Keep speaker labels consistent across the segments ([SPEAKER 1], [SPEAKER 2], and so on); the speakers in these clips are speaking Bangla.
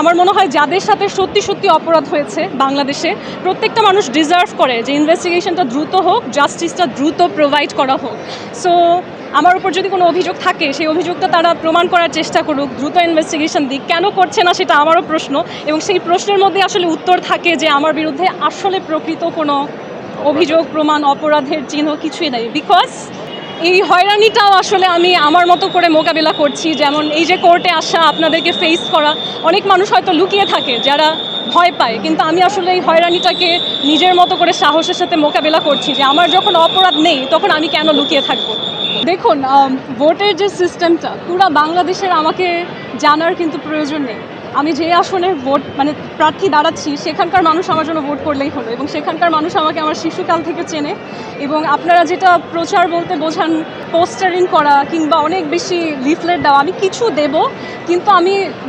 [SPEAKER 1] আমার মনে হয় যাদের সাথে সত্যি সত্যি অপরাধ হয়েছে বাংলাদেশে, প্রত্যেকটা মানুষ ডিজার্ভ করে যে ইনভেস্টিগেশনটা দ্রুত হোক, জাস্টিসটা দ্রুত প্রোভাইড করা হোক। সো আমার উপর যদি কোনো অভিযোগ থাকে, সেই অভিযোগটা তারা প্রমাণ করার চেষ্টা করুক, দ্রুত ইনভেস্টিগেশন দিক। কেন করছে না সেটা আমারও প্রশ্ন, এবং সেই প্রশ্নের মধ্যে আসলে উত্তর থাকে যে আমার বিরুদ্ধে আসলে প্রকৃত কোনো অভিযোগ, প্রমাণ, অপরাধের চিহ্ন কিছুই নেই। বিকজ এই হয়রানিটাও আসলে আমি আমার মতো করে মোকাবিলা করছি। যেমন এই যে কোর্টে আসা, আপনাদেরকে ফেস করা, অনেক মানুষ হয়তো লুকিয়ে থাকে যারা ভয় পায়, কিন্তু আমি আসলে এই হয়রানিটাকে নিজের মতো করে সাহসের সাথে মোকাবিলা করছি যে আমার যখন অপরাধ নেই তখন আমি কেন লুকিয়ে থাকবো। দেখুন, ভোটের যে সিস্টেমটা পুরো বাংলাদেশের আমাকে জানার কিন্তু প্রয়োজন নেই। আমি যে আসনে ভোট প্রার্থী দাঁড়াচ্ছি সেখানকার মানুষ আমার জন্য ভোট করলেই হলো, এবং সেখানকার মানুষ আমাকে আমার শিশুকাল থেকে চেনে। এবং আপনারা যেটা প্রচার বলতে বোঝান পোস্টারিং করা কিংবা অনেক বেশি লিফলেট দেওয়া, আমি কিছু দেব, কিন্তু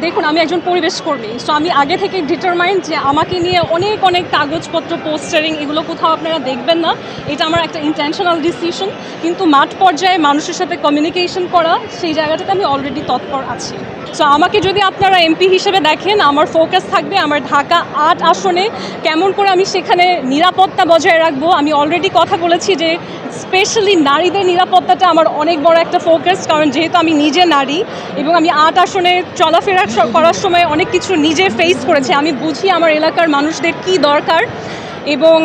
[SPEAKER 1] দেখুন আমি একজন পরিবেশ কর্মী। সো আমি আগে থেকে ডিটারমাইন্ড যে আমাকে নিয়ে অনেক অনেক কাগজপত্র, পোস্টারিং, এগুলো কোথাও আপনারা দেখবেন না। এটা আমার একটা ইন্টেনশনাল ডিসিশন। কিন্তু মাঠ পর্যায়ে মানুষের সাথে কমিউনিকেশন করা, সেই জায়গাটাতে আমি অলরেডি তৎপর আছি। সো আমাকে যদি আপনারা এমপি হিসেবে দেখেন, আমার ফোকাস থাকবে আমার ঢাকা ৮ আসনে কেমন করে আমি সেখানে নিরাপত্তা বজায় রাখবো। আমি অলরেডি কথা বলেছি যে স্পেশালি নারীদের নিরাপত্তাটা আমার অনেক বড় একটা ফোকাস, কারণ যেহেতু আমি নিজে নারী এবং আমি ৮ আসনে চলাফেরা করার সময় অনেক কিছু নিজে ফেস করেছি। আমি বুঝি আমার এলাকার মানুষদের কি দরকার, এবং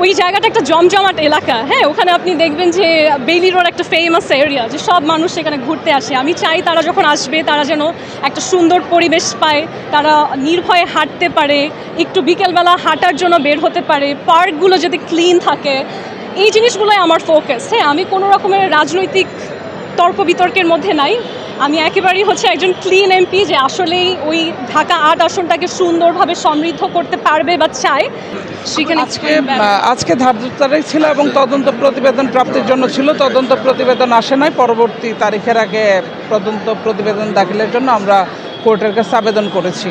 [SPEAKER 1] ওই জায়গাটা একটা জমজমাট এলাকা। হ্যাঁ, ওখানে আপনি দেখবেন যে বেইলি রোড একটা ফেমাস এরিয়া, যে সব মানুষ সেখানে ঘুরতে আসে। আমি চাই তারা যখন আসবে তারা যেন একটা সুন্দর পরিবেশ পায়, তারা নির্ভয়ে হাঁটতে পারে, একটু বিকেলবেলা হাঁটার জন্য বের হতে পারে, পার্কগুলো যদি ক্লিন থাকে। এই জিনিসগুলোই আমার ফোকাস। হ্যাঁ, আমি কোনো রকমের রাজনৈতিক তর্ক বিতর্কের মধ্যে নাই। আমি একেবারেই একজন ক্লিন এমপি যে আসলেই ওই ঢাকা ৮ আসনটাকে সুন্দরভাবে সমৃদ্ধ করতে পারবে বা চায়। সেখানে
[SPEAKER 2] আজকে ধার্য তারিখ ছিল এবং তদন্ত প্রতিবেদন প্রাপ্তির জন্য ছিল। তদন্ত প্রতিবেদন আসে নাই, পরবর্তী তারিখের আগে তদন্ত প্রতিবেদন দাখিলের জন্য আমরা কোর্টের কাছে আবেদন করেছি।